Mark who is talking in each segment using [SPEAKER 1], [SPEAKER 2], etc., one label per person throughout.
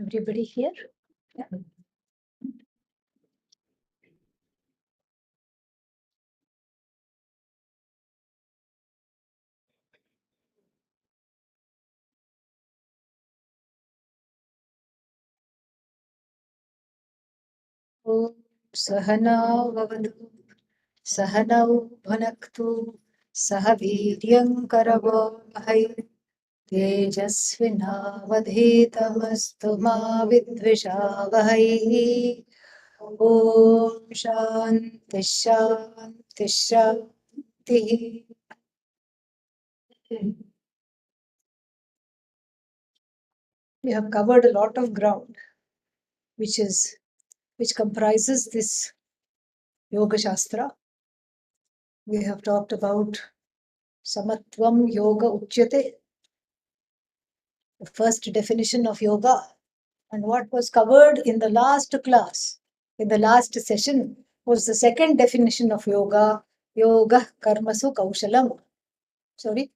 [SPEAKER 1] Everybody here? Yeah. ॐ सहना भवतु सहनौ भुनक्तु सह वीर्यङ्करवावहै तेजस्विनावधीतमस्तु मा विद्विषावहै ॐ शान्तिः शान्तिः शान्तिः. We have covered a lot of ground, which comprises this Yoga Shastra. We have talked about Samatvam Yoga Uchyate, the first definition of yoga, and what was covered in the last class, in the last session, was the second definition of yoga, Yoga Karmasu Kaushalam. Sorry?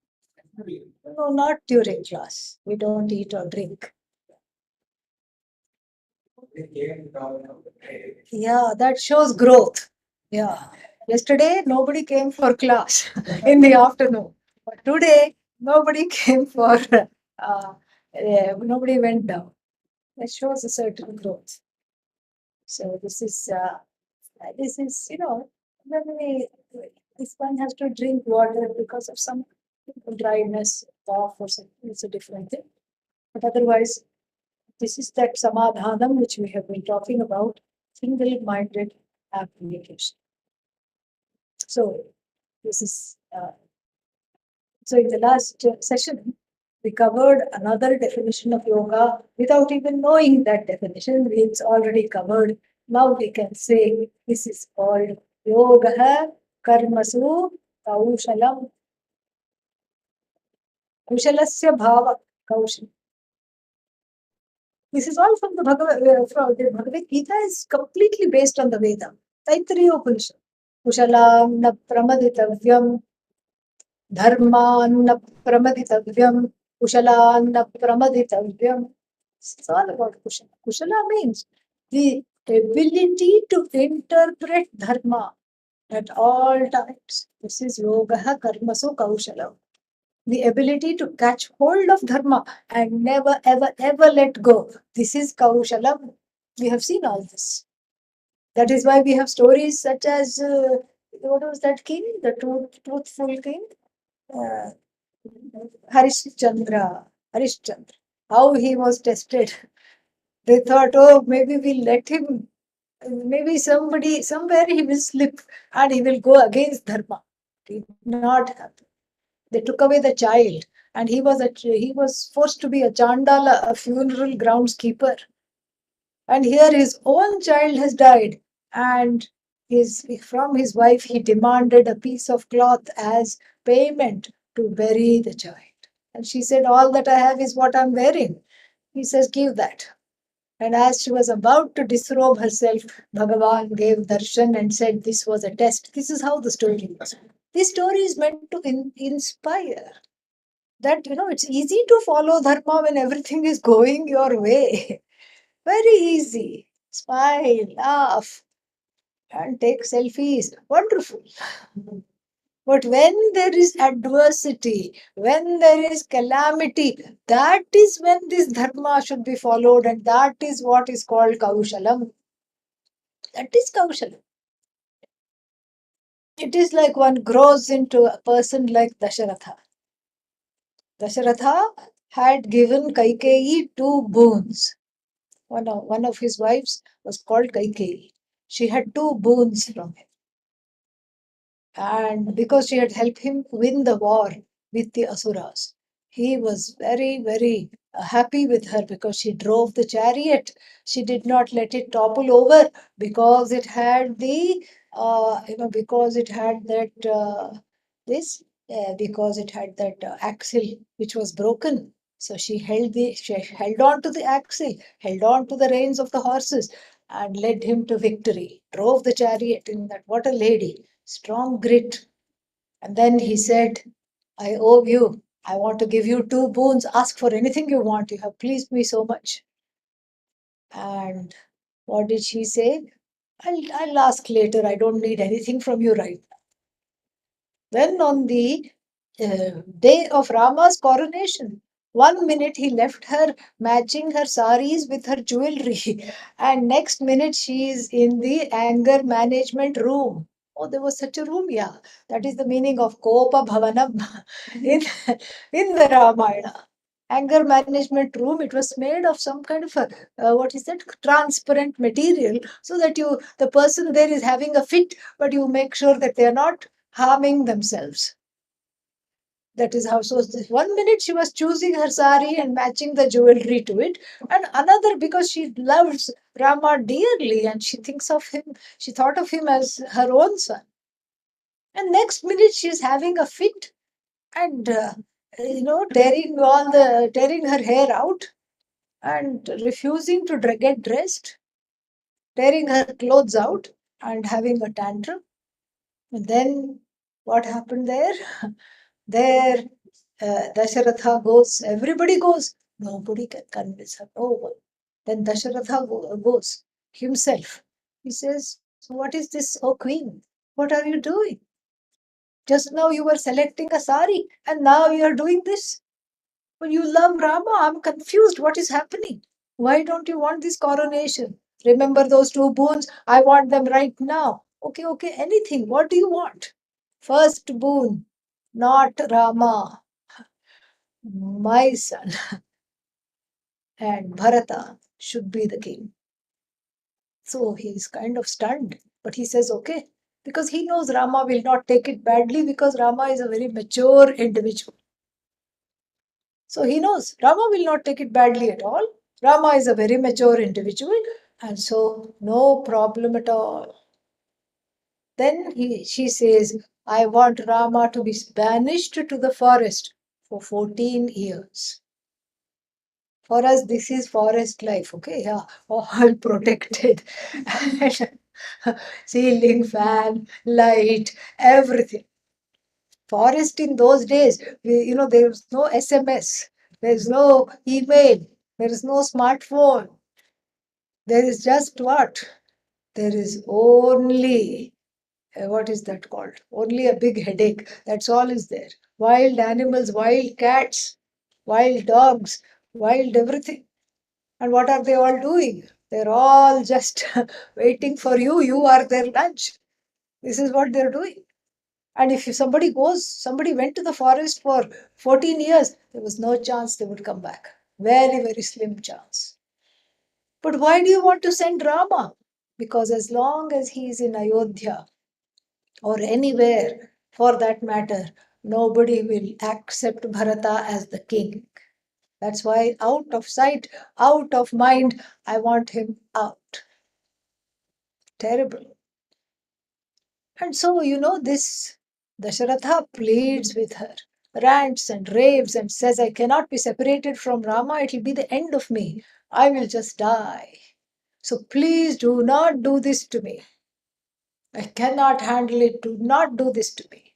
[SPEAKER 1] No, not during class. We don't eat or drink. Yeah, that shows growth. Yeah. Yesterday, nobody came for class in the afternoon. But today, nobody came for, nobody went down. That shows a certain growth. So this is, when this one has to drink water because of some dryness, cough or something, it's a different thing. But otherwise, this is that samadhanam which we have been talking about, single-minded application. So this is, so in the last session, we covered another definition of yoga without even knowing that definition. It's already covered. Now we can say this is called yoga karmasu kaushalam. Kushalasya bhava kaushal. This is all from the Bhagavad Gita is completely based on the Veda. Taittiriya Upanishad. Kushalam na pramaditavyam, dharman na pramaditavyam, kushalan na pramaditavyam. It's all about kushala. Kushala means the ability to interpret dharma at all times. This is yoga karmasu kaushalam. The ability to catch hold of dharma and never, ever, ever let go. This is kaushalam. We have seen all this. That is why we have stories such as what was that king, the truthful king? Harishchandra. How he was tested. They thought, oh, maybe we'll let him, maybe somebody, somewhere he will slip and he will go against dharma. It did not happen. They took away the child, and he was forced to be a chandala, a funeral groundskeeper. And here his own child has died, and from his wife he demanded a piece of cloth as payment to bury the child. And she said, all that I have is what I'm wearing. He says, give that. And as she was about to disrobe herself, Bhagavan gave darshan and said this was a test. This is how the story was. This story is meant to inspire that, it's easy to follow dharma when everything is going your way. Very easy. Smile, laugh, and take selfies. Wonderful. But when there is adversity, when there is calamity, that is when this dharma should be followed, and that is what is called kaushalam. That is kaushalam. It is like one grows into a person like Dasharatha. Dasharatha had given Kaikeyi 2 boons. One of his wives was called Kaikeyi. She had 2 boons from him. And because she had helped him win the war with the Asuras, he was very, very happy with her because she drove the chariot. She did not let it topple over because it had because it had that axle which was broken. So she held on to the axle, held on to the reins of the horses, and led him to victory. Drove the chariot in that. What a lady! Strong grit. And then he said, I owe you. I want to give you 2 boons. Ask for anything you want. You have pleased me so much. And what did she say? I'll ask later. I don't need anything from you right now. Then on the day of Rama's coronation, 1 minute he left her matching her saris with her jewelry, and next minute she is in the anger management room. Oh, there was such a room, yeah. That is the meaning of Kopa Bhavanam in, in the Ramayana. Anger management room, it was made of some kind of a, what is that, transparent material, so that the person there is having a fit, but you make sure that they are not harming themselves. That is how. So, 1 minute she was choosing her sari and matching the jewelry to it, and another because she loves Rama dearly and she thinks of him, she thought of him as her own son. And next minute she is having a fit and tearing her hair out and refusing to get dressed, tearing her clothes out and having a tantrum. And then what happened there? There, Dasharatha goes, everybody goes. Nobody can convince her. No one. Then Dasharatha goes himself. He says, "What is this, O queen? What are you doing? Just now you were selecting a sari and now you are doing this. Well, you love Rama. I'm confused. What is happening? Why don't you want this coronation? Remember those two boons? I want them right now. Okay, okay, anything. What do you want? First boon, not Rama, my son, and Bharata should be the king." So he's kind of stunned, but he says, okay, because he knows Rama will not take it badly because Rama is a very mature individual. So he knows Rama will not take it badly at all. Rama is a very mature individual, and so no problem at all. Then she says, I want Rama to be banished to the forest for 14 years. For us, this is forest life, okay? Yeah, all protected. Ceiling fan, light, everything. Forest in those days, there was no SMS, there's no email, there is no smartphone. There is just what? There is only, what is that called? Only a big headache. That's all is there. Wild animals, wild cats, wild dogs, wild everything. And what are they all doing? They're all just waiting for you. You are their lunch. This is what they're doing. And if somebody went to the forest for 14 years, there was no chance they would come back. Very, very slim chance. But why do you want to send Rama? Because as long as he is in Ayodhya or anywhere for that matter, nobody will accept Bharata as the king. That's why out of sight, out of mind, I want him out. Terrible. And so, this Dasharatha pleads with her, rants and raves and says, I cannot be separated from Rama. It will be the end of me. I will just die. So please do not do this to me. I cannot handle it. Do not do this to me.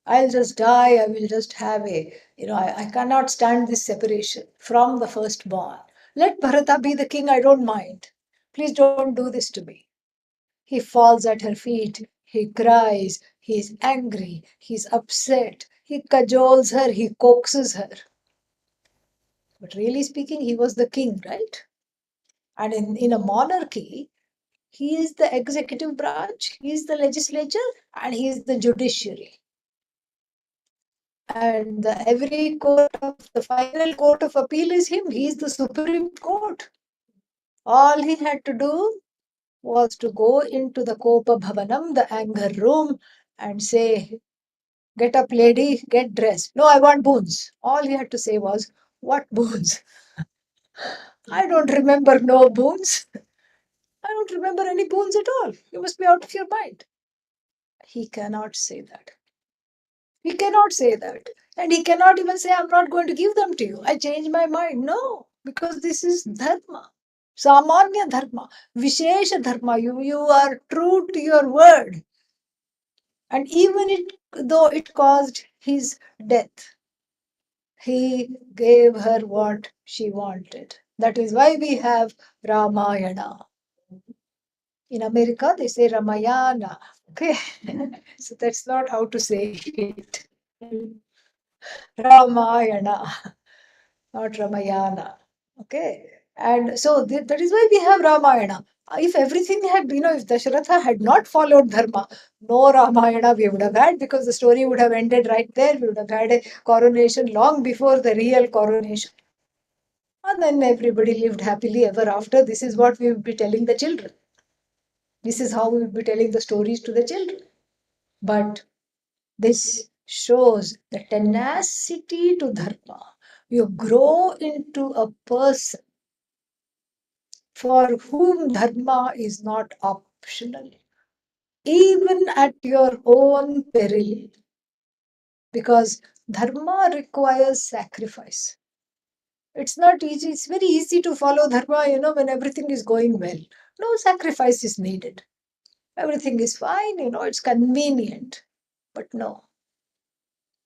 [SPEAKER 1] I'll just die. I will just have I cannot stand this separation from the firstborn. Let Bharata be the king. I don't mind. Please don't do this to me. He falls at her feet. He cries. He's angry. He's upset. He cajoles her. He coaxes her. But really speaking, he was the king, right? And in a monarchy, he is the executive branch, he is the legislature, and he is the judiciary. And the final court of appeal is him. He is the Supreme Court. All he had to do was to go into the Kopa Bhavanam, the anger room, and say, get up, lady, get dressed. No, I want boons. All he had to say was, what boons? I don't remember no boons. I don't remember any boons at all. You must be out of your mind. He cannot say that. He cannot say that. And he cannot even say, I'm not going to give them to you. I changed my mind. No, because this is dharma. Samanya dharma. Vishesha dharma. You are true to your word. And even though it caused his death, he gave her what she wanted. That is why we have Ramayana. In America, they say Ramayana. Okay, so that's not how to say it. Ramayana, not Ramayana. Okay, and so that is why we have Ramayana. If everything had, if Dasharatha had not followed Dharma, no Ramayana we would have had, because the story would have ended right there. We would have had a coronation long before the real coronation. And then everybody lived happily ever after. This is what we would be telling the children. This is how we would be telling the stories to the children. But this shows the tenacity to Dharma. You grow into a person for whom Dharma is not optional, even at your own peril, because Dharma requires sacrifice. It's not easy. It's very easy to follow Dharma, when everything is going well. No sacrifice is needed. Everything is fine, it's convenient. But no.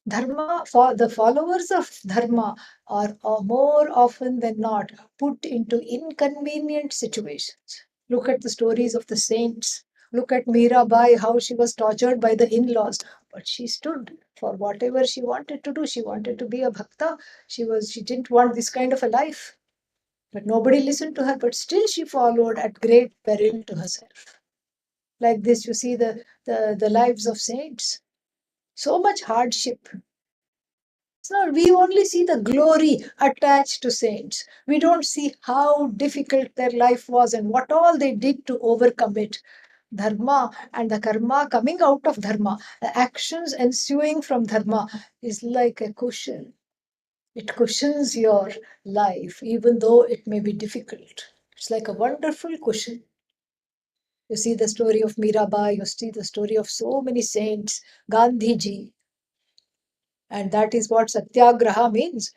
[SPEAKER 1] Dharma, for the followers of Dharma are more often than not put into inconvenient situations. Look at the stories of the saints. Look at Mirabai, how she was tortured by the in-laws. But she stood for whatever she wanted to do. She wanted to be a bhakta. She didn't want this kind of a life. But nobody listened to her. But still she followed at great peril to herself. Like this, you see the lives of saints. So much hardship. So we only see the glory attached to saints. We don't see how difficult their life was and what all they did to overcome it. Dharma and the karma coming out of Dharma, the actions ensuing from Dharma is like a cushion. It cushions your life, even though it may be difficult. It's like a wonderful cushion. You see the story of Mirabai, you see the story of so many saints, Gandhiji, and that is what Satyagraha means.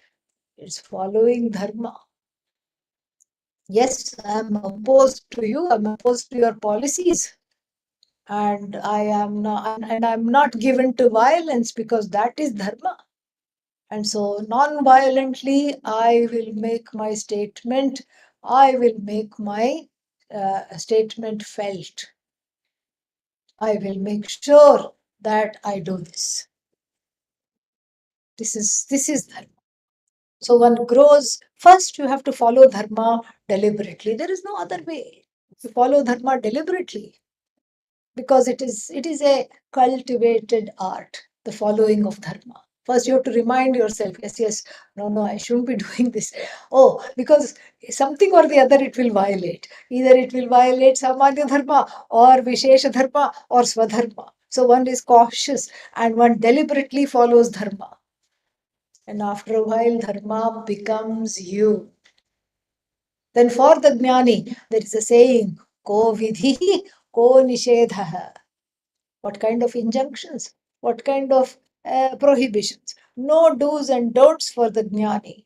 [SPEAKER 1] It's following Dharma. Yes, I'm opposed to you, I'm opposed to your policies, and I'm not given to violence, because that is Dharma. And so non-violently I will make my statement. I will make my statement felt. I will make sure that I do this. This is Dharma. So one grows. First, you have to follow Dharma deliberately. There is no other way. You follow Dharma deliberately, because it is a cultivated art, the following of Dharma. First, you have to remind yourself, yes, no, I shouldn't be doing this. Oh, because something or the other it will violate. Either it will violate Samanya Dharma or Vishesha Dharma or Swadharma. So one is cautious and one deliberately follows Dharma. And after a while, Dharma becomes you. Then for the Jnani, there is a saying, Ko vidhi, ko nishedha. What kind of injunctions? What kind of prohibitions? No do's and don'ts for the Jnani.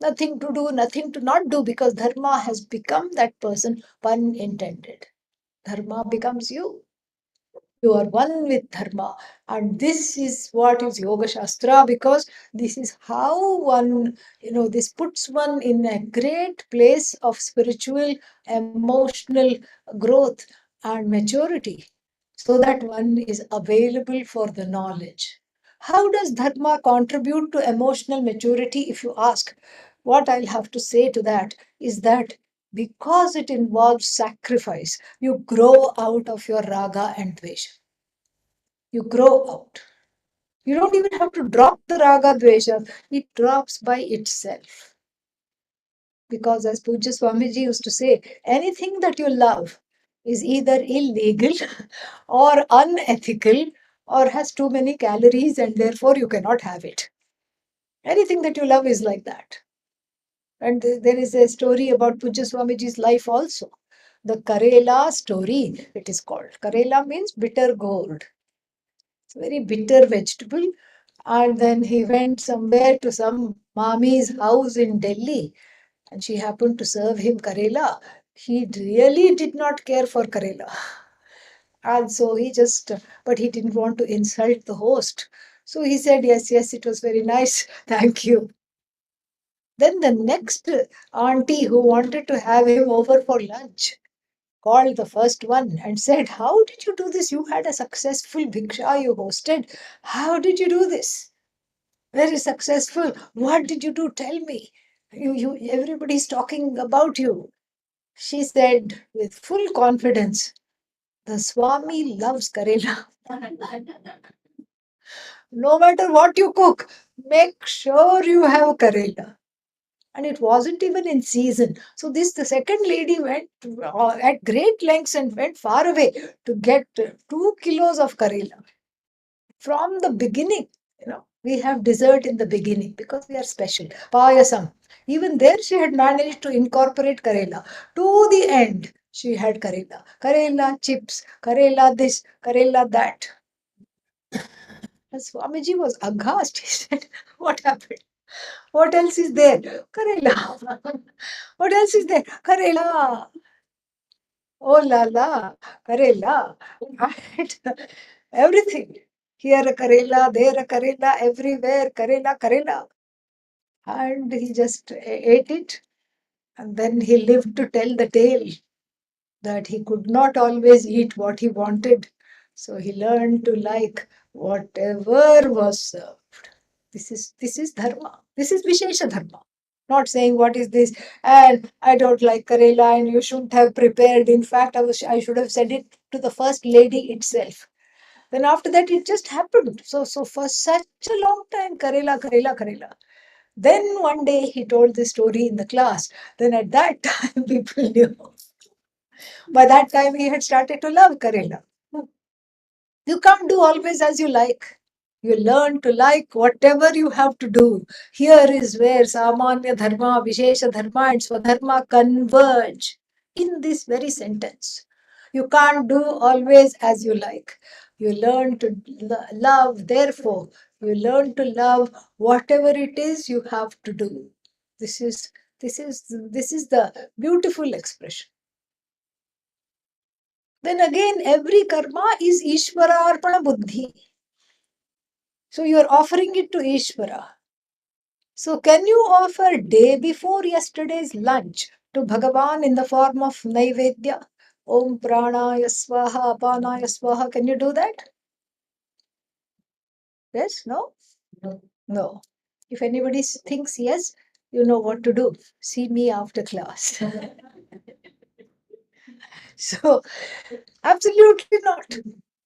[SPEAKER 1] Nothing to do, nothing to not do, because Dharma has become that person, pun intended. Dharma becomes you. You are one with Dharma. And this is what is Yoga Shastra, because this is how one, this puts one in a great place of spiritual, emotional growth and maturity, so that one is available for the knowledge. How does Dharma contribute to emotional maturity, if you ask? What I'll have to say to that is that because it involves sacrifice, you grow out of your raga and dvesha. You grow out. You don't even have to drop the raga dvesha, it drops by itself. Because as Pujya Swamiji used to say, anything that you love is either illegal or unethical or has too many calories and therefore you cannot have it. Anything that you love is like that. And there is a story about Pujya Swamiji's life also. The Karela story, it is called. Karela means bitter gourd. It's a very bitter vegetable. And then he went somewhere to some Mami's house in Delhi, and she happened to serve him Karela. He really did not care for Karela. And so but he didn't want to insult the host. So he said, yes, it was very nice. Thank you. Then the next auntie who wanted to have him over for lunch called the first one and said, "How did you do this? You had a successful bhiksha you hosted. How did you do this? Very successful. What did you do? Tell me. Everybody's talking about you." She said with full confidence, "The Swami loves Karela. No matter what you cook, make sure you have Karela." And it wasn't even in season. So the second lady went at great lengths and went far away to get 2 kilos of Karela. From the beginning, we have dessert in the beginning because we are special. Payasam. Even there she had managed to incorporate Karela. To the end, she had Karela. Karela chips, Karela this, Karela that. And Swamiji was aghast. He said, "What happened? What else is there? Karela. What else is there? Karela. Oh la la, Karela." Right? Everything. Here a Karela, there a Karela, everywhere Karela, Karela. And he just ate it. And then he lived to tell the tale that he could not always eat what he wanted. So he learned to like whatever was served. This is dharma. This is Vishesha dharma. Not saying what is this, and I don't like Karela, and you shouldn't have prepared. In fact, I should have said it to the first lady itself. Then after that, it just happened. So for such a long time, Karela, Karela, Karela. Then one day he told this story in the class. Then at that time, people knew. By that time, he had started to love Karela. You can't do always as you like. You learn to like whatever you have to do. Here is where Samanya Dharma, Vishesha Dharma, and Swadharma converge in this very sentence. You can't do always as you like. You learn to love, therefore, you learn to love whatever it is you have to do. This is this is the beautiful expression. Then again, every karma is Ishvara Arpana Buddhi. So you are offering it to Ishvara. So can you offer day before yesterday's lunch to Bhagavan in the form of Naivedya? Om Pranaya Swaha, Apanaya Swaha. Can you do that? Yes? No? No. If anybody thinks yes, you know what to do. See me after class. So, absolutely not.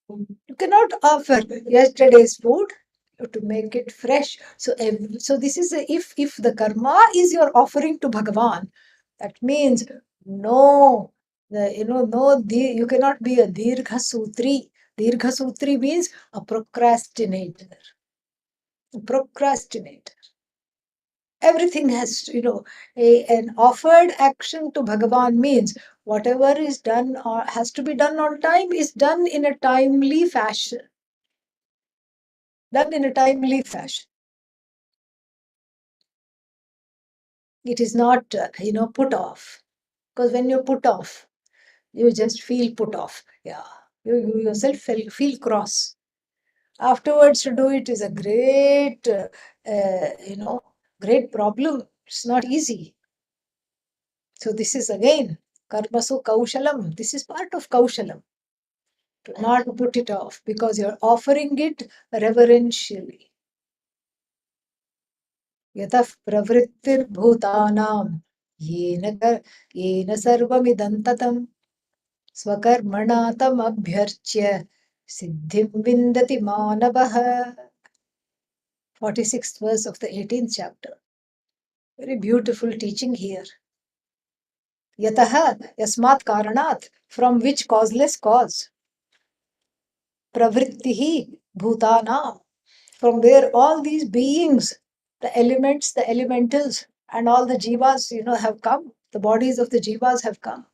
[SPEAKER 1] You cannot offer yesterday's food to make it fresh. So this is if the karma is your offering to Bhagavan, that means no, you cannot be a dirgha sutri. Dirgha sutri means a procrastinator. Procrastinator. Everything has, an offered action to Bhagavan means whatever is done or has to be done on time is done in a timely fashion. Done in a timely fashion. It is not, put off. Because when you put off, you just feel put off. Yeah. You yourself feel cross. Afterwards, to do it is a great, great problem. It's not easy. So this is again, karmasu kaushalam. This is part of kaushalam. To not put it off because you're offering it reverentially. Yatah pravrittir bhutanam येन सर्वमिदं ततं स्वकर्मणा तमभ्यर्च्य सिद्धिं विन्दति मानवः. 46th verse of the 18th chapter. Very beautiful teaching here. Yataha, yasmat karanat, from which causeless cause. Pravrittihi bhutanam, from where all these beings, the elements, the elementals, and all the jivas, have come. The bodies of the jivas have come.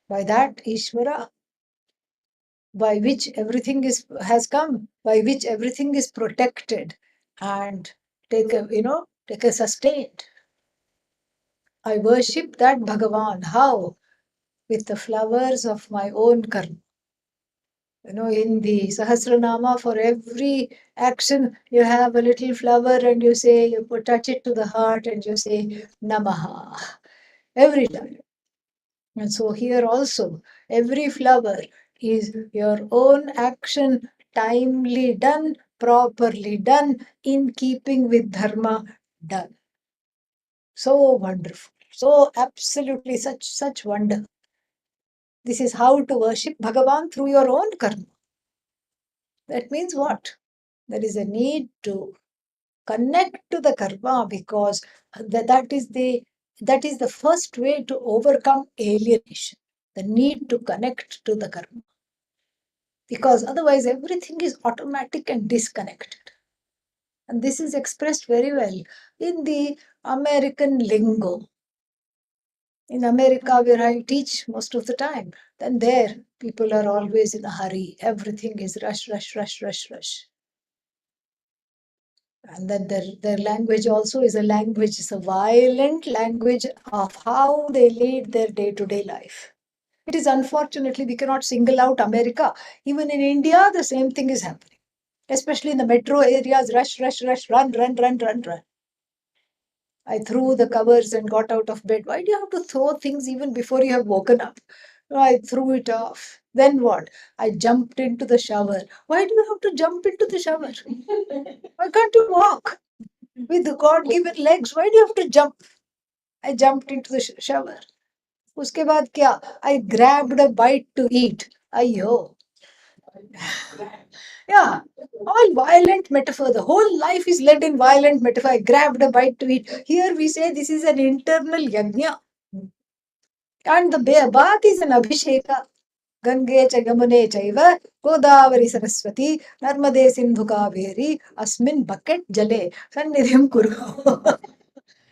[SPEAKER 1] By that, Ishvara, by which everything has come, by which everything is protected and take a sustained. I worship that Bhagavan. How? With the flowers of my own karma. In the Sahasranama, for every action, you have a little flower and you say, you touch it to the heart and you say, Namaha. Every time. And so here also, every flower is your own action, timely done, properly done, in keeping with Dharma done. So wonderful. So absolutely such wonder. This is how to worship Bhagavan through your own karma. That means what? There is a need to connect to the karma because that is the first way to overcome alienation. The need to connect to the karma. Because otherwise everything is automatic and disconnected. And this is expressed very well in the American lingo. In America, where I teach most of the time, then there people are always in a hurry. Everything is rush, rush, rush, rush, rush. And then their language also is a language, it's a violent language of how they lead their day-to-day life. It is unfortunately, we cannot single out America. Even in India, the same thing is happening. Especially in the metro areas, rush, rush, rush, run, run, run, run, run. I threw the covers and got out of bed. Why do you have to throw things even before you have woken up? I threw it off. Then what? I jumped into the shower. Why do you have to jump into the shower? Why can't you walk with the God-given legs? Why do you have to jump? I jumped into the shower. उसके बाद क्या? I grabbed a bite to eat. Ayyo. Yeah, all violent metaphor. The whole life is led in violent metaphor. I grabbed a bite to eat. Here we say this is an internal yajna. And the bath is an abhisheka. Gange cha gamane chaiva Godavari Saraswati Narmade Sindhu Kaveri Asmin bucket jale Sannidhim kuru.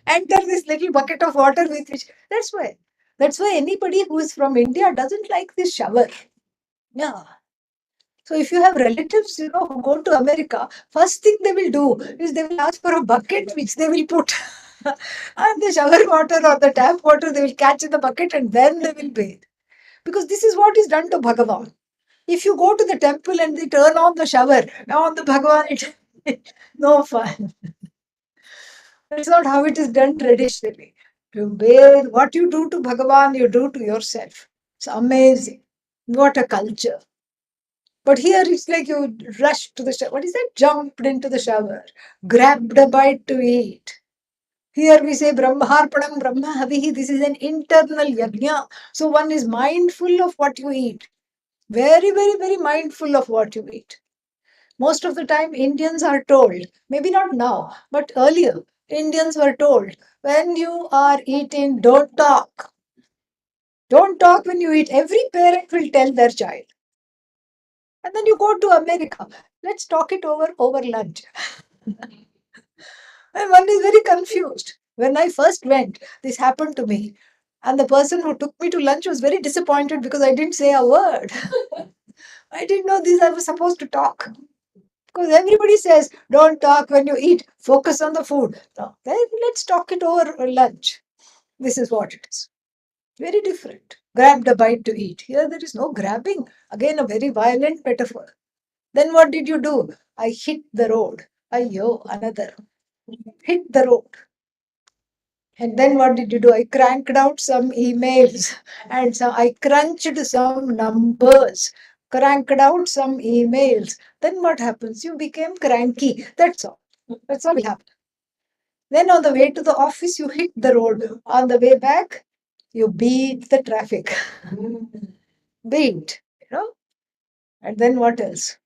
[SPEAKER 1] Enter this little bucket of water with which. That's why. That's why anybody who is from India doesn't like this shower. Yeah. So if you have relatives, who go to America, first thing they will do is they will ask for a bucket which they will put and the shower water or the tap water they will catch in the bucket and then they will bathe. Because this is what is done to Bhagavan. If you go to the temple and they turn on the shower, now on the Bhagavan, no fun. That's not how it is done traditionally. You bathe, what you do to Bhagavan, you do to yourself. It's amazing. What a culture. But here it's like you rushed to the shower. What is that? Jumped into the shower, grabbed a bite to eat. Here we say Brahmaharpanam Brahma Havihi. This is an internal yajna. So one is mindful of what you eat. Very, very, very mindful of what you eat. Most of the time, Indians are told, maybe not now, but earlier, Indians were told, when you are eating, don't talk. Don't talk when you eat. Every parent will tell their child. And then you go to America. Let's talk it over lunch. And one is very confused. When I first went, this happened to me. And the person who took me to lunch was very disappointed because I didn't say a word. I didn't know this, I was supposed to talk. Because everybody says, don't talk when you eat, focus on the food. No, then let's talk it over lunch. This is what it is. Very different. Grabbed a bite to eat. Here there is no grabbing. Again, a very violent metaphor. Then what did you do? I hit the road. Ayyo, another. Hit the road. And then what did you do? I cranked out some emails and so I crunched some numbers, cranked out some emails. Then what happens? You became cranky. That's all. That's all will happen. Then on the way to the office, you hit the road. On the way back, you beat the traffic. Beat. And then what else?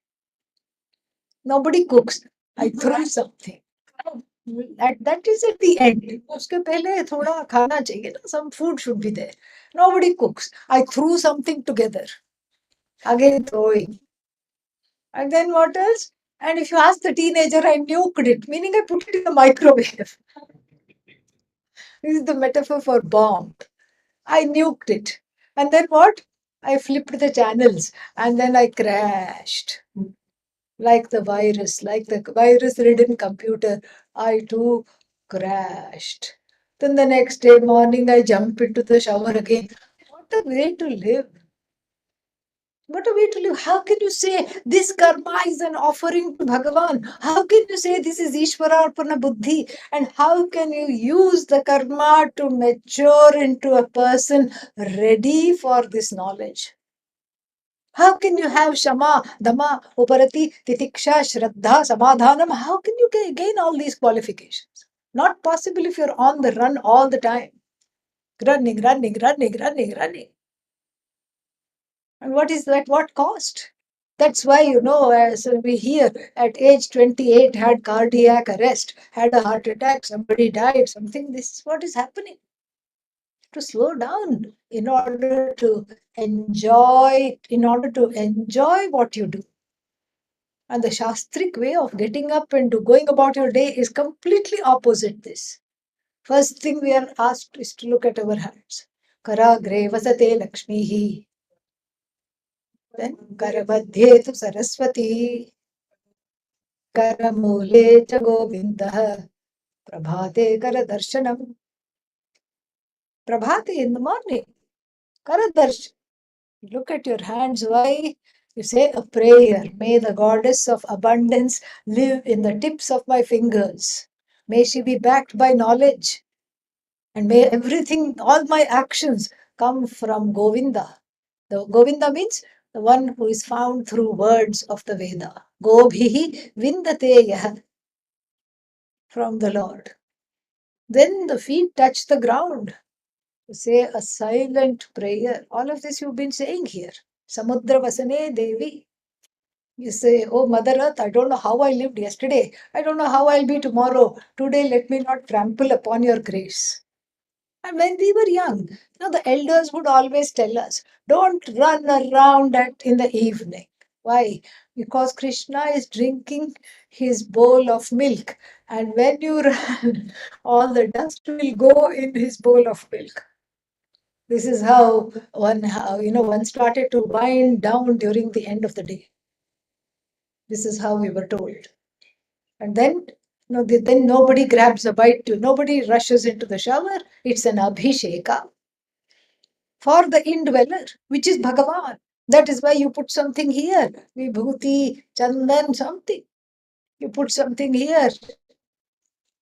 [SPEAKER 1] Nobody cooks. I threw something. That is at the end. उसके पहले थोड़ा खाना चाहिए ना. Some food should be there. Nobody cooks. I threw something together. Again throwing. And then what else? And if you ask the teenager, I nuked it, meaning I put it in the microwave. This is the metaphor for bomb. I nuked it. And then what? I flipped the channels and then I crashed. Like the virus-ridden computer, I too crashed. Then the next day morning, I jump into the shower again. What a way to live. What a way to live. How can you say this karma is an offering to Bhagavan? How can you say this is Ishwararpana Buddhi? And how can you use the karma to mature into a person ready for this knowledge? How can you have Shama, Dhamma, Uparati, Titiksha, Shraddha, Samadhanam? How can you gain all these qualifications? Not possible if you're on the run all the time. Running, running, running, running, running. And what is that? What cost? That's why, as we hear, at age 28, had cardiac arrest, had a heart attack, somebody died, something. This is what is happening. To slow down in order to enjoy what you do. And the Shastric way of getting up and going about your day is completely opposite this. First thing we are asked is to look at our hands. Karagre vasate Lakshmihi. Then Karabadhe tu Saraswati. Karamule cha Govindah. Prabhate Karadarshanam. Prabhate in the morning. Karadarshanam. Look at your hands. Why? You say a prayer. May the goddess of abundance live in the tips of my fingers. May she be backed by knowledge. And may everything, all my actions come from Govinda. The Govinda means the one who is found through words of the Veda. Gobhihi vindate yah, from the Lord. Then the feet touch the ground. You say a silent prayer. All of this you've been saying here. Samudra Vasane Devi. You say, oh Mother Earth, I don't know how I lived yesterday. I don't know how I'll be tomorrow. Today, let me not trample upon your grace. And when we were young, the elders would always tell us, don't run around in the evening. Why? Because Krishna is drinking his bowl of milk. And when you run, all the dust will go in his bowl of milk. This is how one started to wind down during the end of the day. This is how we were told. And then, then nobody grabs a bite nobody rushes into the shower. It's an abhisheka for the indweller, which is Bhagavan. That is why you put something here. Vibhuti, Chandan, something. You put something here.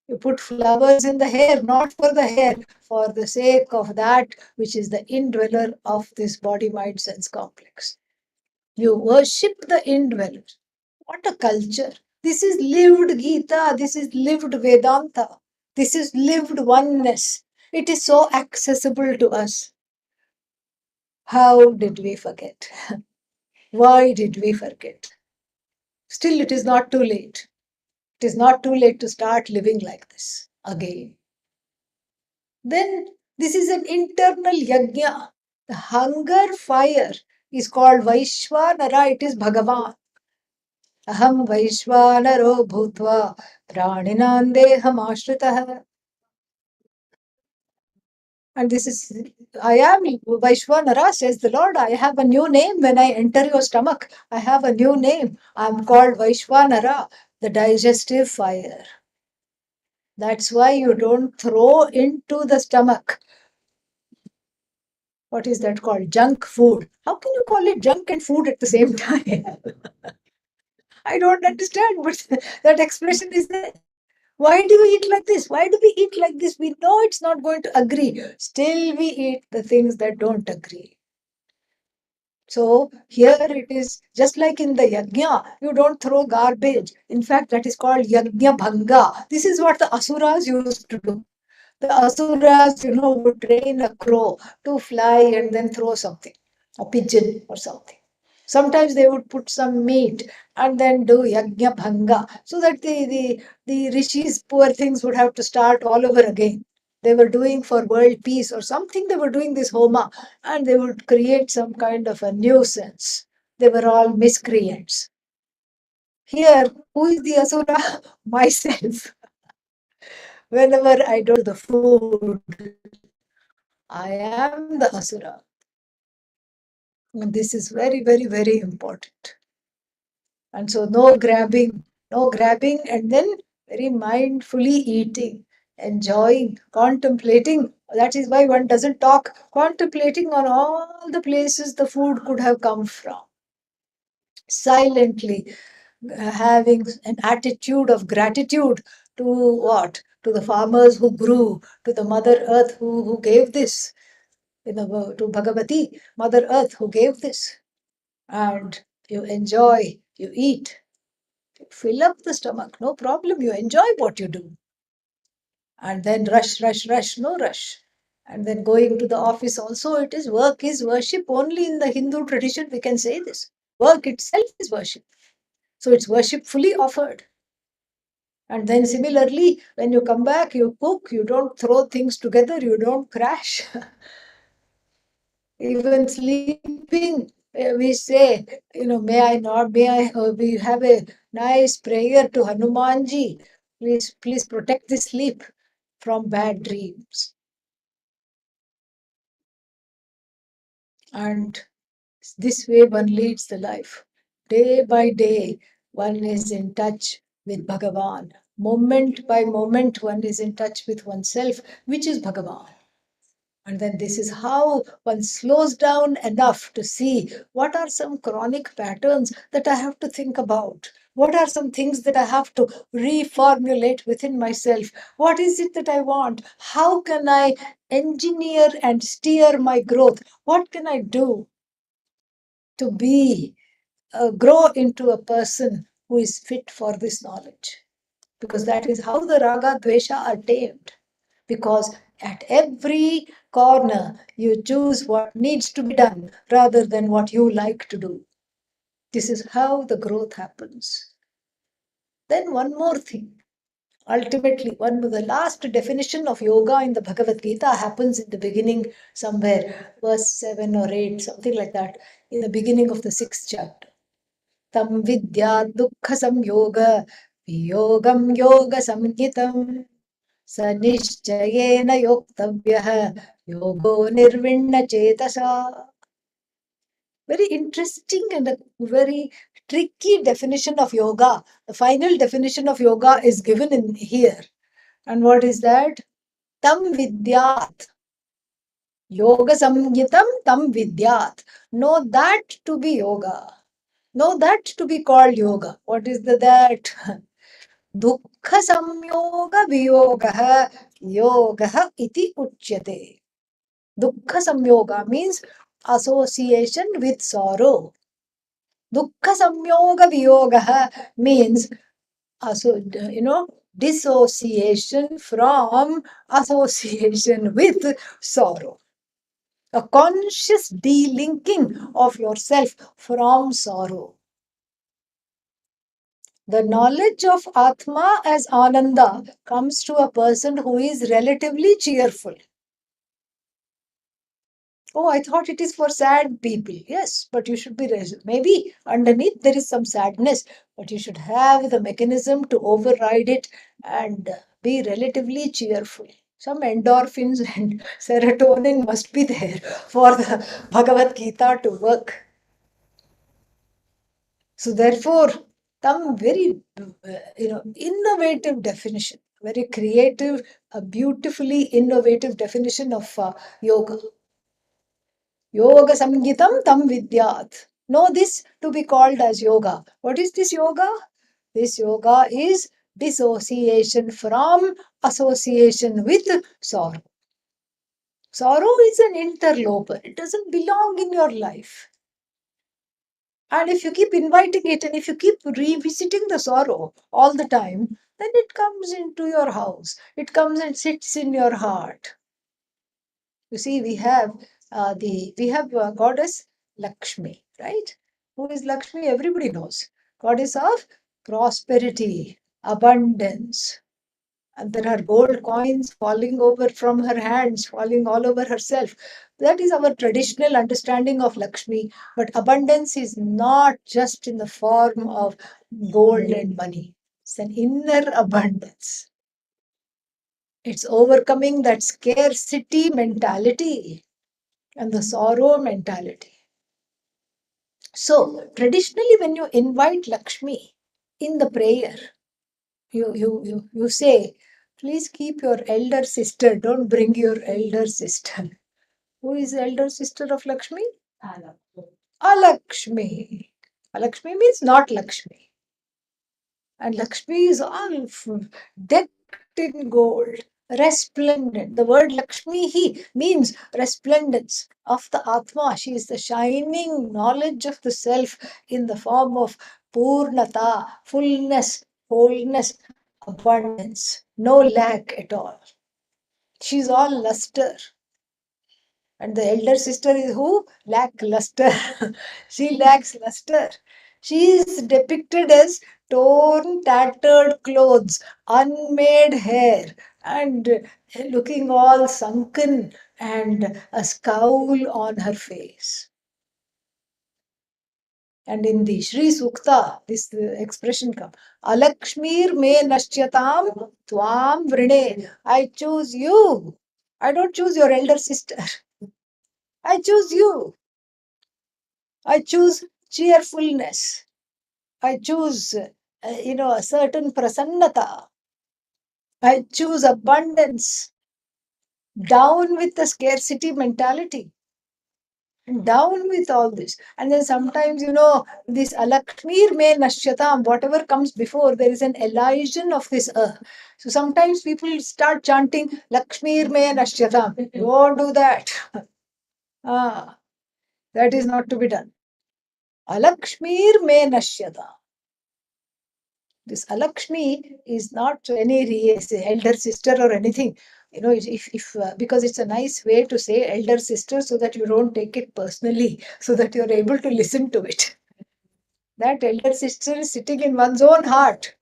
[SPEAKER 1] You put flowers in the hair, not for the hair, for the sake of that which is the indweller of this body, mind, sense complex. You worship the indweller. What a culture. This is lived Gita. This is lived Vedanta. This is lived oneness. It is so accessible to us. How did we forget? Why did we forget? Still, it is not too late. It is not too late to start living like this again. Then, this is an internal yajna. The hunger fire is called Vaishwanara. It is Bhagavan. Aham Vaishwanaro Bhutva Praninan Deham Ashritah. And this is, I am Vaishwanara, says the Lord. I have a new name when I enter your stomach. I have a new name. I am called Vaishwanara, the digestive fire. That's why you don't throw into the stomach. What is that called? Junk food. How can you call it junk and food at the same time? I don't understand, but that expression is there. Why do we eat like this? Why do we eat like this? We know it's not going to agree. Still, we eat the things that don't agree. So here it is just like in the yajna, you don't throw garbage. In fact, that is called yajna bhanga. This is what the asuras used to do. The asuras, would train a crow to fly and then throw something, a pigeon or something. Sometimes they would put some meat and then do yajna bhanga, so that the rishis, poor things, would have to start all over again. They were doing for world peace or something, they were doing this homa, and they would create some kind of a nuisance. They were all miscreants. Here, who is the asura? Myself. Whenever I do the food, I am the asura. And this is very, very, very important. And so no grabbing, and then very mindfully eating, enjoying, contemplating. That is why one doesn't talk, contemplating on all the places the food could have come from. silently having an attitude of gratitude to what? To the farmers who grew, to the Mother Earth who gave this, to Bhagavati, Mother Earth who gave this. And you enjoy, you eat, you fill up the stomach, no problem, you enjoy what you do. And then rush, rush, rush, no rush. And then going to the office also, it is work is worship. Only in the Hindu tradition we can say this. Work itself is worship. So it's worship fully offered. And then similarly, when you come back, you cook, you don't throw things together, you don't crash. Even sleeping, we say, may I not, we have a nice prayer to Hanumanji. Please protect the sleep from bad dreams. And this way one leads the life. Day by day, one is in touch with Bhagavan. Moment by moment, one is in touch with oneself, which is Bhagavan. And then this is how one slows down enough to see what are some chronic patterns that I have to think about. What are some things that I have to reformulate within myself? What is it that I want? How can I engineer and steer my growth? What can I do to grow into a person who is fit for this knowledge? Because that is how the raga dvesha are tamed. Because at every corner you choose what needs to be done rather than what you like to do. This is how the growth happens. Then one more thing. Ultimately, the last definition of yoga in the Bhagavad Gita happens in the beginning somewhere, verse 7 or 8, something like that, in the beginning of the 6th chapter. Tam vidya dukkha samyoga viyogam yoga samhitam sa nishchayena yoktavyah yogo nirvinna chetasa. Very interesting and a very tricky definition of yoga. The final definition of yoga is given in here. And what is that? Tam vidyat. Yoga samgitam tam vidyat. Know that to be yoga. Know that to be called yoga. What is that? Dukkha samyoga viyogaha yogaha iti uchyate. Dukkha samyoga means association with sorrow. Dukkha samyoga viyogaha means dissociation from association with sorrow. A conscious delinking of yourself from sorrow. The knowledge of Atma as Ananda comes to a person who is relatively cheerful. Oh, I thought it is for sad people. Yes, but you should be, maybe underneath there is some sadness, but you should have the mechanism to override it and be relatively cheerful. Some endorphins and serotonin must be there for the Bhagavad Gita to work. So therefore, some very innovative definition, very creative, beautifully innovative definition of yoga. Yoga Samgitam Tam Vidyat. Know this to be called as yoga. What is this yoga? This yoga is dissociation from association with sorrow. Sorrow is an interloper. It doesn't belong in your life. And if you keep inviting it and if you keep revisiting the sorrow all the time, then it comes into your house. It comes and sits in your heart. You see, we have goddess Lakshmi, right? Who is Lakshmi? Everybody knows. Goddess of prosperity, abundance. And there are gold coins falling over from her hands, falling all over herself. That is our traditional understanding of Lakshmi. But abundance is not just in the form of gold and money. It's an inner abundance. It's overcoming that scarcity mentality and the sorrow mentality. So, traditionally, when you invite Lakshmi in the prayer, you say, please keep your elder sister, don't bring your elder sister. Who is the elder sister of Lakshmi? Alakshmi. Lakshmi means not Lakshmi. And Lakshmi is all decked in gold, resplendent. The word Lakshmi he means resplendence of the Atma. She is the shining knowledge of the self in the form of Purnata, fullness, wholeness, abundance, no lack at all. She's all luster. And the elder sister is who? Lackluster. She lacks luster. She is depicted as torn, tattered clothes, unmade hair, and looking all sunken and a scowl on her face. And in the Shri Sukta, this expression comes, Alakshmir me nashyatam tvam vrine. I choose you. I don't choose your elder sister. I choose you. I choose cheerfulness. I choose, a certain prasannata. I choose abundance. Down with the scarcity mentality. Down with all this. And then sometimes, this alakshmir me nashyatam, whatever comes before, there is an elision of this earth. So sometimes people start chanting Lakshmir me nashyatam. Don't do that. That is not to be done. Alakshmir me nashyatam. This Alakshmi is not any elder sister or anything. If because it's a nice way to say elder sister so that you don't take it personally, so that you're able to listen to it. That elder sister is sitting in one's own heart.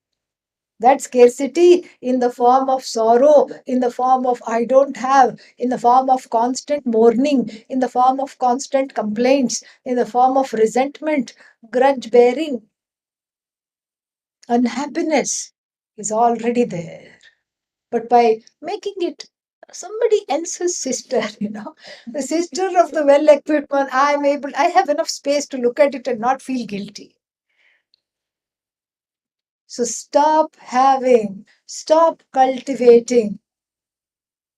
[SPEAKER 1] That scarcity in the form of sorrow, in the form of I don't have, in the form of constant mourning, in the form of constant complaints, in the form of resentment, grudge bearing, unhappiness is already there. But by making it somebody else's sister, the sister of the well equipped one, I have enough space to look at it and not feel guilty. So stop cultivating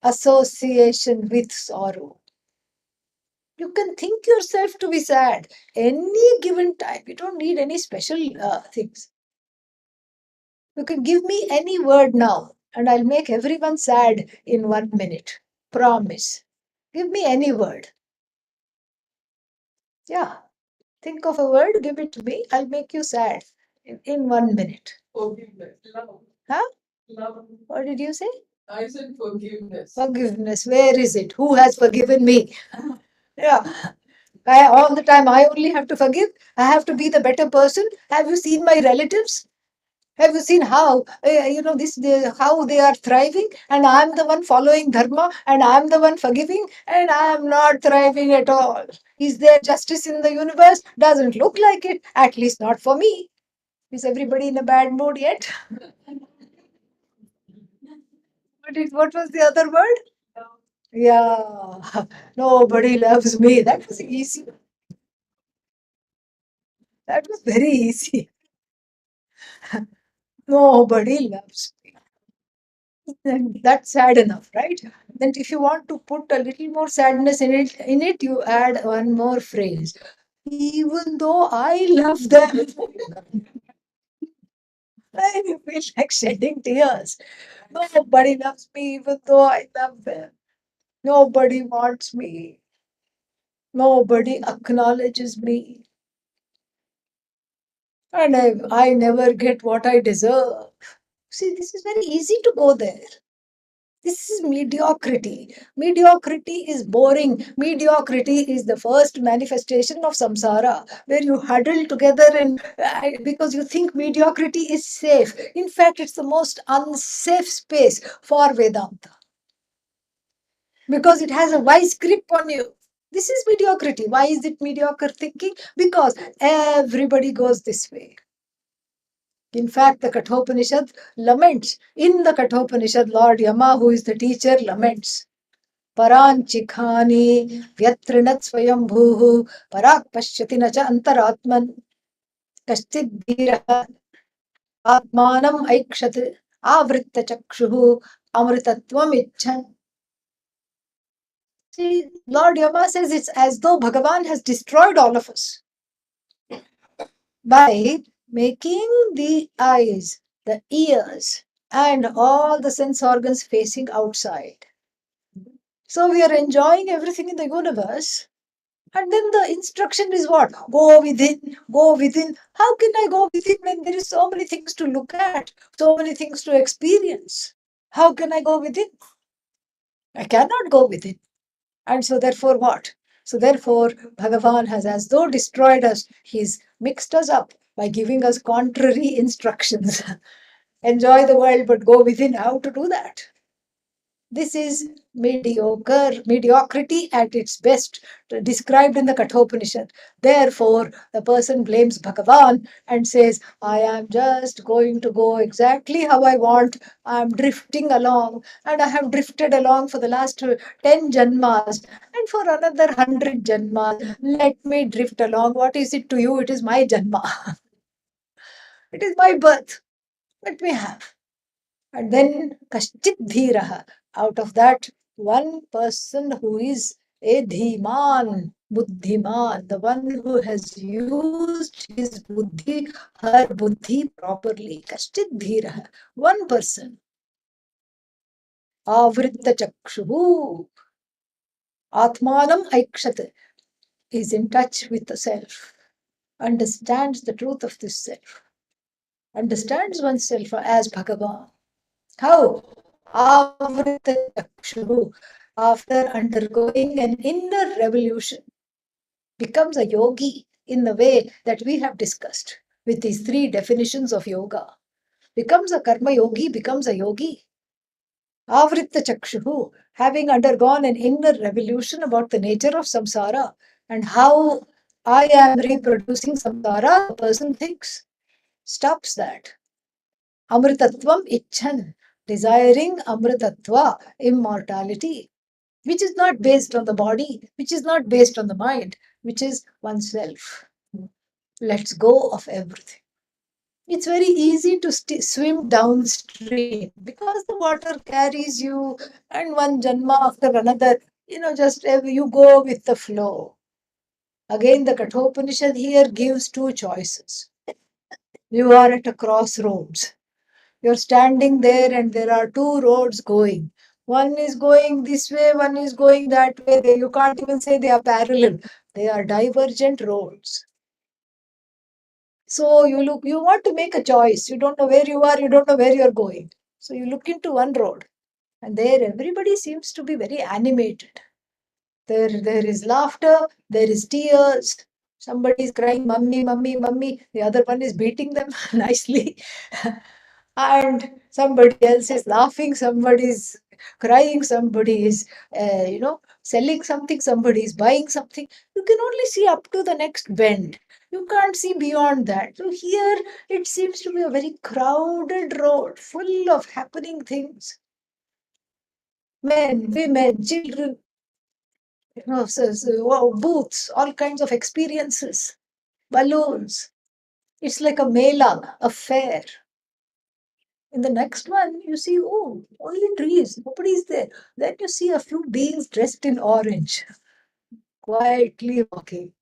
[SPEAKER 1] association with sorrow. You can think yourself to be sad any given time. You don't need any special things. You can give me any word now, and I'll make everyone sad in 1 minute. Promise. Give me any word. Yeah. Think of a word, give it to me. I'll make you sad in 1 minute. Forgiveness. Love. Huh? Love. What did you say? I said forgiveness. Forgiveness. Where is it? Who has forgiven me? Yeah. All the time, I only have to forgive. I have to be the better person. Have you seen my relatives? Have you seen how how they are thriving, and I'm the one following dharma, and I'm the one forgiving, and I am not thriving at all. Is there justice in the universe? Doesn't look like it. At least not for me. Is everybody in a bad mood yet? What was the other word? Yeah, nobody loves me. That was easy. That was very easy. Nobody loves me. Then that's sad enough, right? Then if you want to put a little more sadness in it, you add one more phrase. Even though I love them, I feel like shedding tears. Nobody loves me, even though I love them. Nobody wants me. Nobody acknowledges me. And I never get what I deserve. See, this is very easy to go there. This is mediocrity. Mediocrity is boring. Mediocrity is the first manifestation of samsara, where you huddle together and because you think mediocrity is safe. In fact, it's the most unsafe space for Vedanta because it has a wise grip on you. This is mediocrity. Why is it mediocre thinking? Because everybody goes this way. In fact, the Kathopanishad laments. In the Kathopanishad, Lord Yama, who is the teacher, laments. Paranchikhani vyatrinat swayambhuhu parak pashyati na cha antaratman kaschid dhiraha atmanam aikshat avritta chakshuhu amritatvam icchan. See, Lord Yama says it's as though Bhagavan has destroyed all of us. by making the eyes, the ears, and all the sense organs facing outside. So we are enjoying everything in the universe. And then the instruction is what? Go within, go within. How can I go within when there is so many things to look at, so many things to experience? How can I go within? I cannot go within. And so therefore what? So therefore, Bhagavan has as though destroyed us. He's mixed us up by giving us contrary instructions. Enjoy the world, but go within. How to do that? This is mediocrity at its best, described in the Kathopanishad. Therefore, the person blames Bhagavan and says, I am just going to go exactly how I want. I am drifting along, and I have drifted along for the last 10 janmas, and for another 100 janmas. Let me drift along. What is it to you? It is my janma. It is my birth. Let me have. And then Kashchit Dhiraha. Out of that, one person who is a Dhiman, Buddhiman, the one who has used his Buddhi, her Buddhi properly. Kashchit Dhiraha. One person. Avritta Chakshuhu. Atmanam Aikshat is in touch with the self, understands the truth of this self, understands oneself as Bhagavan. How? Avritachakshu, after undergoing an inner revolution, becomes a yogi in the way that we have discussed with these three definitions of yoga. Becomes a karma yogi, becomes a yogi. Avritachakshu, having undergone an inner revolution about the nature of samsara and how I am reproducing samsara, the person thinks, stops that. Amritatvam icchan, desiring amritatva, immortality, which is not based on the body, which is not based on the mind, which is oneself. Lets go of everything. It's very easy to swim downstream because the water carries you, and one janma after another, just you go with the flow. Again, the Kathopanishad here gives two choices. You are at a crossroads. You're standing there and there are two roads going. One is going this way, one is going that way. You can't even say they are parallel. They are divergent roads. So you want to make a choice. You don't know where you are, you don't know where you're going. So you look into one road, and there everybody seems to be very animated. There is laughter, there is tears. Somebody is crying, mummy, mummy, mummy. The other one is beating them nicely. And somebody else is laughing, somebody is crying, somebody is, selling something, somebody is buying something. You can only see up to the next bend. You can't see beyond that. So here it seems to be a very crowded road full of happening things. Men, women, children, booths, all kinds of experiences, balloons. It's like a mela, a fair. In the next one, you see, oh, only trees, nobody's there. Then you see a few beings dressed in orange, quietly walking.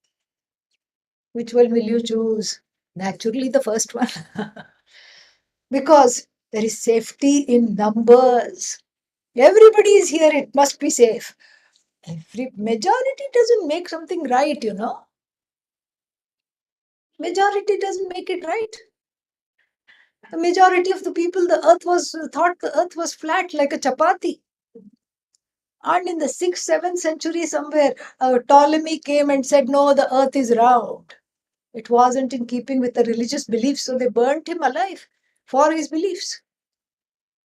[SPEAKER 1] Which one will you choose? Naturally, the first one. Because there is safety in numbers. Everybody is here, it must be safe. Every majority doesn't make something right, Majority doesn't make it right. The majority of the people, the earth was thought the earth was flat like a chapati. And in the 6th, 7th century, somewhere, Ptolemy came and said, no, the earth is round. It wasn't in keeping with the religious beliefs, so they burnt him alive for his beliefs.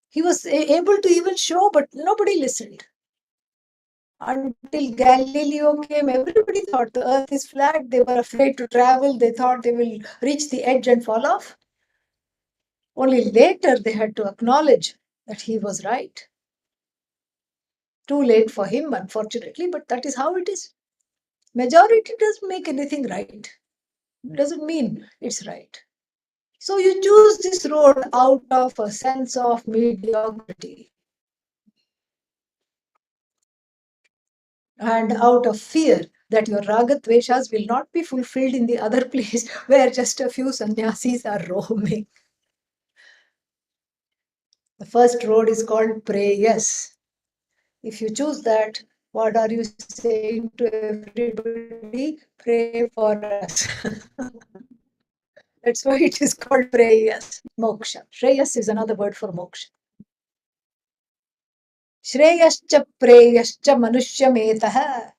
[SPEAKER 1] He was able to even show, but nobody listened. Until Galileo came, everybody thought the earth is flat. They were afraid to travel. They thought they will reach the edge and fall off. Only later they had to acknowledge that he was right. Too late for him, unfortunately, but that is how it is. Majority doesn't make anything right. Doesn't mean it's right. So you choose this road out of a sense of mediocrity and out of fear that your raga dveshas will not be fulfilled in the other place where just a few sannyasis are roaming. The first road is called pray yes. If you choose that, what are you saying to everybody? Pray for us. That's why it is called prayas. Moksha. Shreyas is another word for moksha. Shreyascha preyascha manushyametah.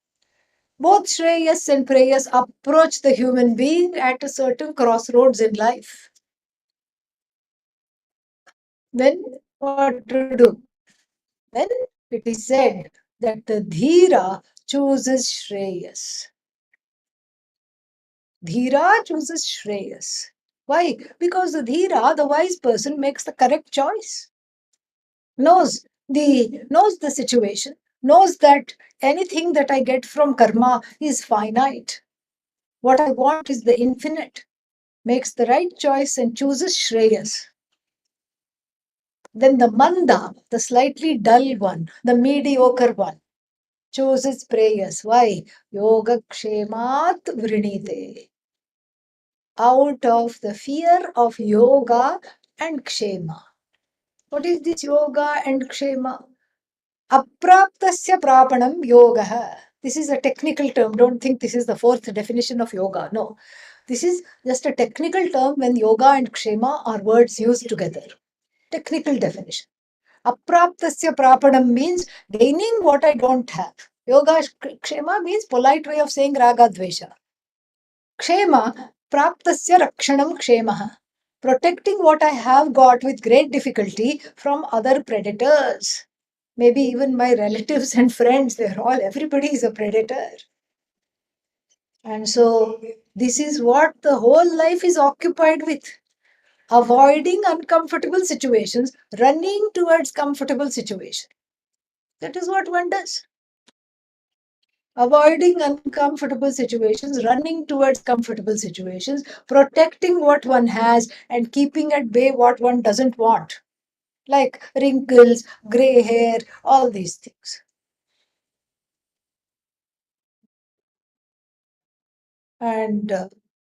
[SPEAKER 1] Both Shreyas and Preyas approach the human being at a certain crossroads in life. Then what to do? Then it is said that the Dhira chooses Shreyas. Dhira chooses Shreyas. Why? Because the Dhira, the wise person, makes the correct choice. Knows the situation, knows that anything that I get from karma is finite. What I want is the infinite. Makes the right choice and chooses Shreyas. Then the Manda, the slightly dull one, the mediocre one, chooses Preyas. Why? Yoga Kshemat Vrinite. Out of the fear of yoga and kshema. What is this yoga and kshema? Apraptasya prapanam yoga. This is a technical term. Don't think this is the fourth definition of yoga. No. This is just a technical term when yoga and kshema are words used together. Technical definition. Apraptasya prapanam means gaining what I don't have. Yoga kshema means polite way of saying raga dvesha. Kshema, praptasya rakshanam kshemaha. Protecting what I have got with great difficulty from other predators. Maybe even my relatives and friends, everybody is a predator. And so this is what the whole life is occupied with. Avoiding uncomfortable situations, running towards comfortable situations. That is what one does. Avoiding uncomfortable situations, running towards comfortable situations, protecting what one has and keeping at bay what one doesn't want, like wrinkles, gray hair, all these things. And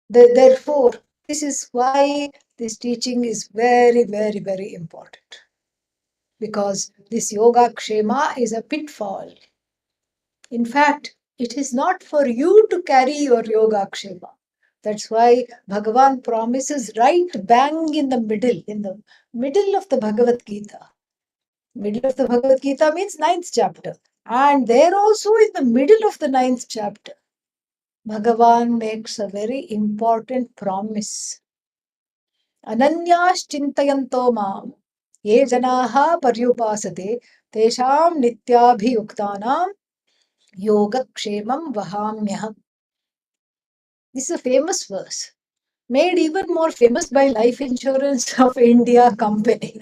[SPEAKER 1] therefore, this is why this teaching is very, very, very important. Because this yoga kshema is a pitfall. In fact, it is not for you to carry your yoga kshema. That's why Bhagavan promises right bang in the middle of the Bhagavad Gita. Middle of the Bhagavad Gita means ninth chapter. And there also in the middle of the ninth chapter, Bhagavan makes a very important promise. Ananyas chintayanto mam ye janaha paryupasate tesham nityabhiyuktanam yogakshemam vahamyaham. This is a famous verse, made even more famous by Life Insurance of India Company.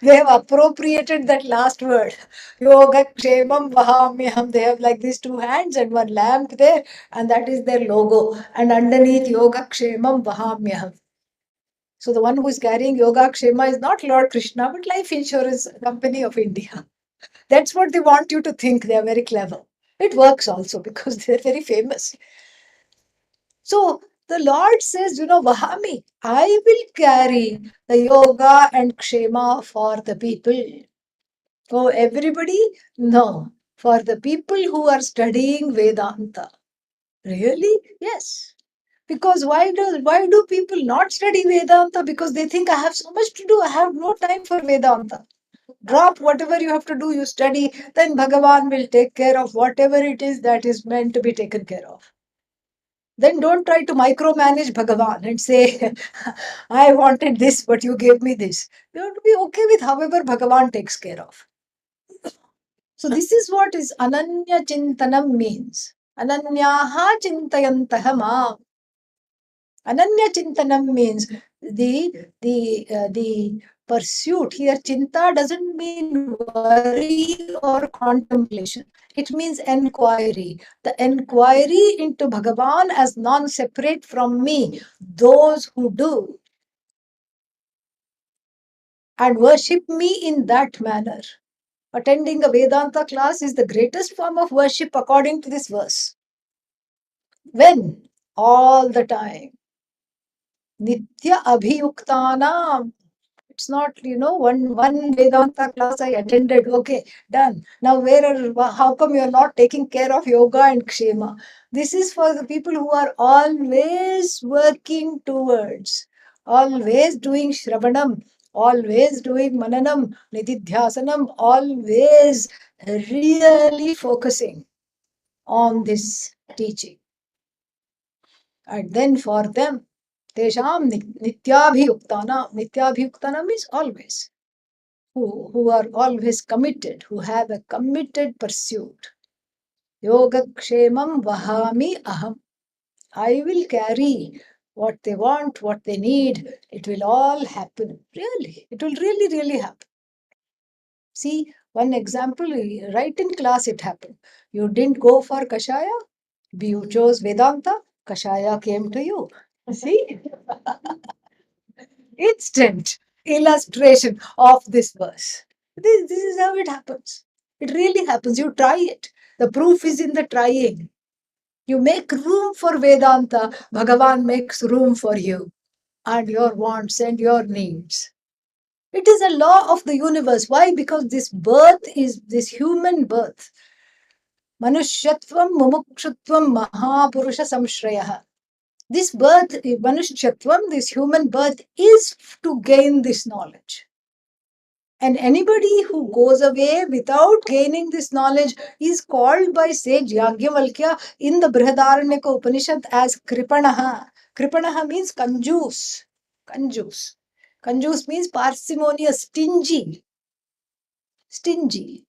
[SPEAKER 1] They have appropriated that last word. Yoga Kshemam Vahamyaham. They have like these two hands and one lamp there, and that is their logo. And underneath Yoga Kshemam Vahamyaham. So the one who is carrying Yoga Kshema is not Lord Krishna, but Life Insurance Company of India. That's what they want you to think. They are very clever. It works also because they're very famous. So the Lord says, Vahami, I will carry the yoga and kshema for the people. Oh, everybody? No. For the people who are studying Vedanta. Really? Yes. Because why do people not study Vedanta? Because they think I have so much to do. I have no time for Vedanta. Drop whatever you have to do, you study, then Bhagavan will take care of whatever it is that is meant to be taken care of. Then don't try to micromanage Bhagavan and say, I wanted this, but you gave me this. You have to be okay with however Bhagavan takes care of. So this is what is Ananya Chintanam means. Ananyaha Chintayantaha Mam. Ananya Chintanam means the pursuit. Here, Chinta doesn't mean worry or contemplation. It means enquiry. The enquiry into Bhagavan as non-separate from me. Those who do and worship me in that manner. Attending a Vedanta class is the greatest form of worship according to this verse. When? All the time. Nitya abhiyuktanam. It's not, one Vedanta class I attended. Okay, done. Now, how come you are not taking care of yoga and kshema? This is for the people who are always working towards, always doing shravanam, always doing mananam, nididhyasanam, always really focusing on this teaching. And then for them, tesham nityabhiyuktana means always, who are always committed, who have a committed pursuit. Yoga kshemam vahami aham. I will carry what they want, what they need. It will all happen. Really, it will really, really happen. See, one example, right in class it happened. You didn't go for Kashaya, you chose Vedanta, Kashaya came to you. See? Instant illustration of this verse. This is how it happens. It really happens. You try it. The proof is in the trying. You make room for Vedanta, Bhagavan makes room for you and your wants and your needs. It is a law of the universe. Why? Because this birth is this human birth. Manushyatvam mumukshutvam mahapurusha samshrayah. This birth, Manushyatvam, this human birth, is to gain this knowledge. And anybody who goes away without gaining this knowledge is called by sage Yagyavalkya in the Brihadaranyaka Upanishad as Kripanaha. Kripanaha means conjuice. Conjuice. Conjuice means parsimonious, stingy. Stingy.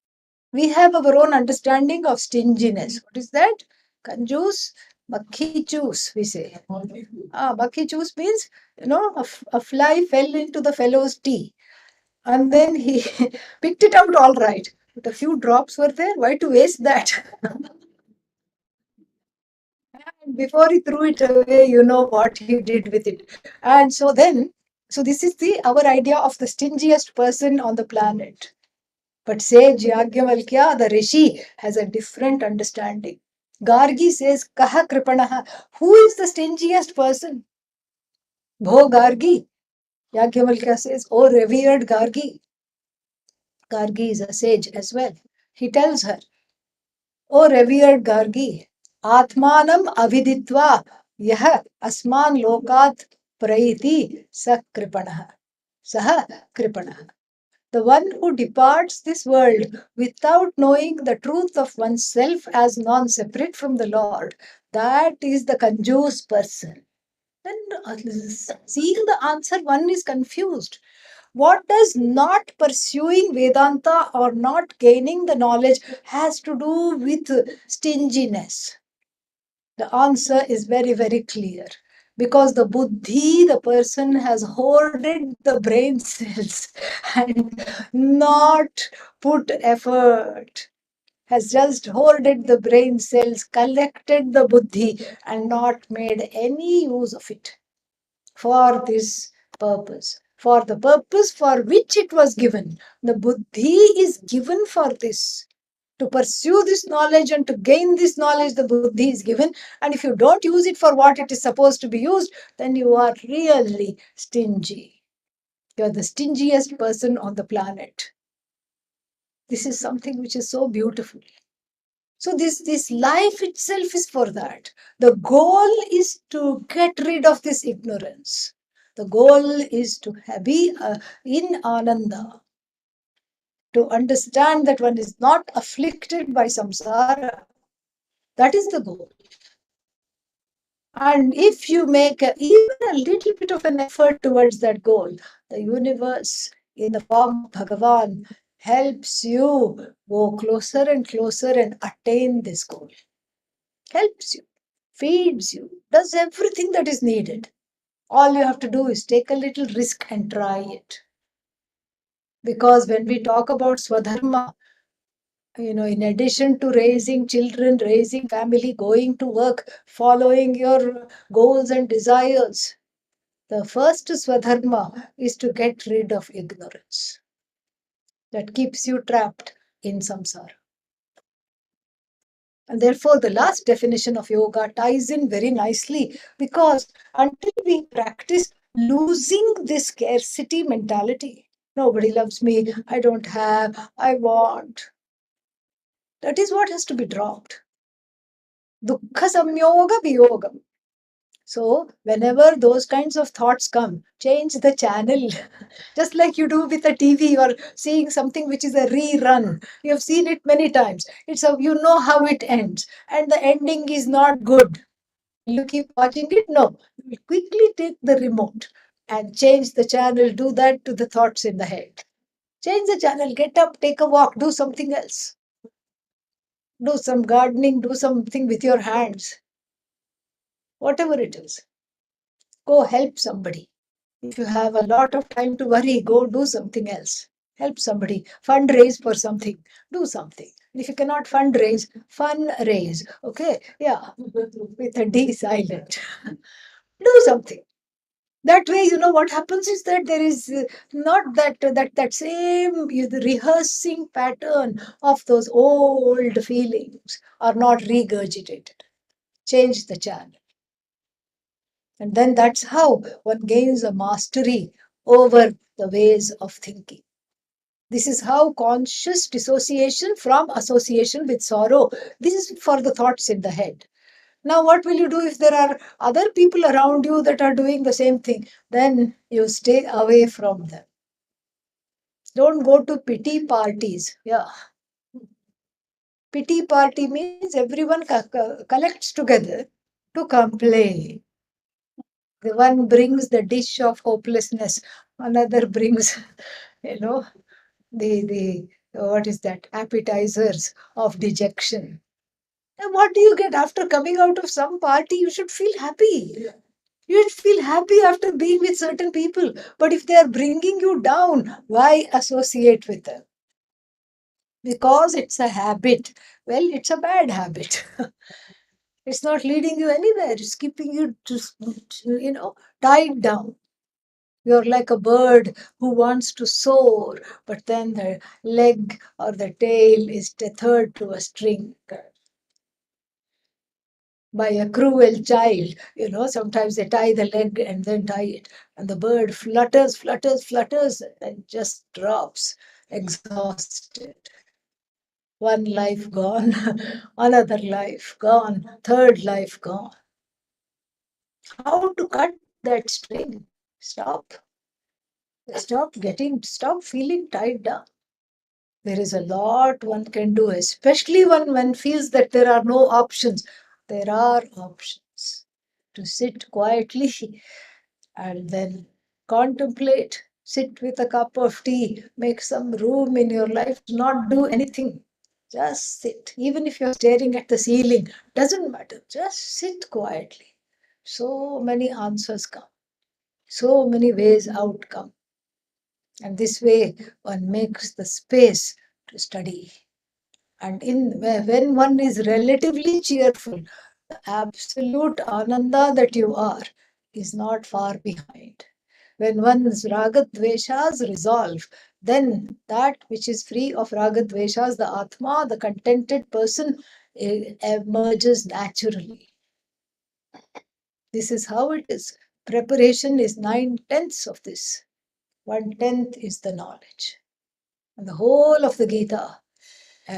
[SPEAKER 1] We have our own understanding of stinginess. What is that? Conjuice, makhi choose, we say. Makhi choose means, a fly fell into the fellow's tea. And then he picked it out all right. But a few drops were there. Why to waste that? And before he threw it away, you know what he did with it. And so this is our idea of the stingiest person on the planet. But sage Yagyavalkya, the Rishi, has a different understanding. Gargi says, Kaha Kripanaha. Who is the stingiest person? Bho Gargi. Yagyavalkya says, Oh, revered Gargi. Gargi is a sage as well. He tells her, O revered Gargi, Atmanam aviditva yah asman lokat praiti sa kripanaha. Saha kripanaha. The one who departs this world without knowing the truth of oneself as non-separate from the Lord, that is the conjuice person. Then seeing the answer, one is confused. What does not pursuing Vedanta or not gaining the knowledge has to do with stinginess? The answer is very, very clear. Because the buddhi, the person has hoarded the brain cells and not put effort, has just hoarded the brain cells, collected the buddhi and not made any use of it for this purpose. For the purpose for which it was given. The buddhi is given for this. To pursue this knowledge and to gain this knowledge, the buddhi is given. And if you don't use it for what it is supposed to be used, then you are really stingy. You are the stingiest person on the planet. This is something which is so beautiful. So this life itself is for that. The goal is to get rid of this ignorance. The goal is to be in Ananda, to understand that one is not afflicted by samsara. That is the goal. And if you make even a little bit of an effort towards that goal, the universe in the form of Bhagavan helps you go closer and closer and attain this goal. Helps you, feeds you, does everything that is needed. All you have to do is take a little risk and try it. Because when we talk about Swadharma, in addition to raising children, raising family, going to work, following your goals and desires, the first Swadharma is to get rid of ignorance that keeps you trapped in samsara. And therefore, the last definition of yoga ties in very nicely, because until we practice losing this scarcity mentality, nobody loves me, I don't have, I want. That is what has to be dropped. Dukkha samyoga viyogam. So, whenever those kinds of thoughts come, change the channel. Just like you do with a TV or seeing something which is a rerun. You have seen it many times. You know how it ends, and the ending is not good. You keep watching it? No. You will quickly take the remote and change the channel. Do that to the thoughts in the head. Change the channel, get up, take a walk, do something else. Do some gardening, do something with your hands. Whatever it is. Go help somebody. If you have a lot of time to worry, go do something else. Help somebody. Fundraise for something. Do something. If you cannot fundraise, fundraise. Okay? Yeah. With a D silent. Do something. That way, what happens is that there is not that same rehearsing pattern of those old feelings are not regurgitated. Change the channel. And then that's how one gains a mastery over the ways of thinking. This is how conscious dissociation from association with sorrow. This is for the thoughts in the head. Now, what will you do if there are other people around you that are doing the same thing? Then you stay away from them. Don't go to pity parties. Yeah. Pity party means everyone collects together to complain. The one brings the dish of hopelessness, another brings, you know, the what is that? Appetizers of dejection. And what do you get after coming out of some party? You should feel happy. You should feel happy after being with certain people. But if they are bringing you down, why associate with them? Because it's a habit. Well, it's a bad habit. It's not leading you anywhere. It's keeping you tied down. You're like a bird who wants to soar, but then the leg or the tail is tethered to a string by a cruel child. Sometimes they tie the leg and then tie it, and the bird flutters, flutters, flutters, and just drops exhausted. One life gone, another life gone, third life gone. How to cut that string? Stop. Stop feeling tied down. There is a lot one can do, especially when one feels that there are no options. There are options. To sit quietly and then contemplate, sit with a cup of tea, make some room in your life, not do anything. Just sit. Even if you're staring at the ceiling, doesn't matter. Just sit quietly. So many answers come. So many ways out come. And this way, one makes the space to study. And when one is relatively cheerful, the absolute ananda that you are is not far behind. When one's ragadveshas resolve, then that which is free of ragadveshas, the Atma, the contented person, emerges naturally. This is how it is. Preparation is 9/10 of this. 1/10 is the knowledge. And the whole of the Gita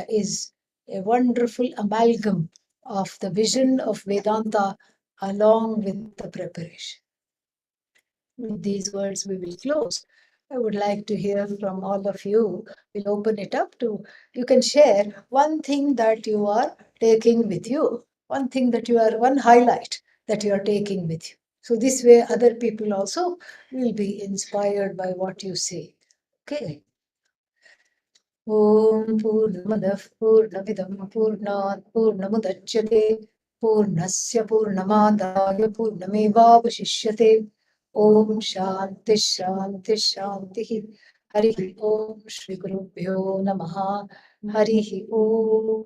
[SPEAKER 1] is a wonderful amalgam of the vision of Vedanta along with the preparation. With these words, we will close. I would like to hear from all of you. We'll open it up to, you can share one thing that you are taking with you, one highlight that you are taking with you. So this way, other people also will be inspired by what you say. Okay. ॐ पूर्णमदः पूर्णमिदं पूर्णात् पूर्णमुदच्यते पूर्णस्य पूर्णमादाय पूर्णमेवावशिष्यते ॐ शान्तिः शान्तिः शान्तिः हरिः ॐ श्रीगुरुभ्यो नमः हरिः ॐ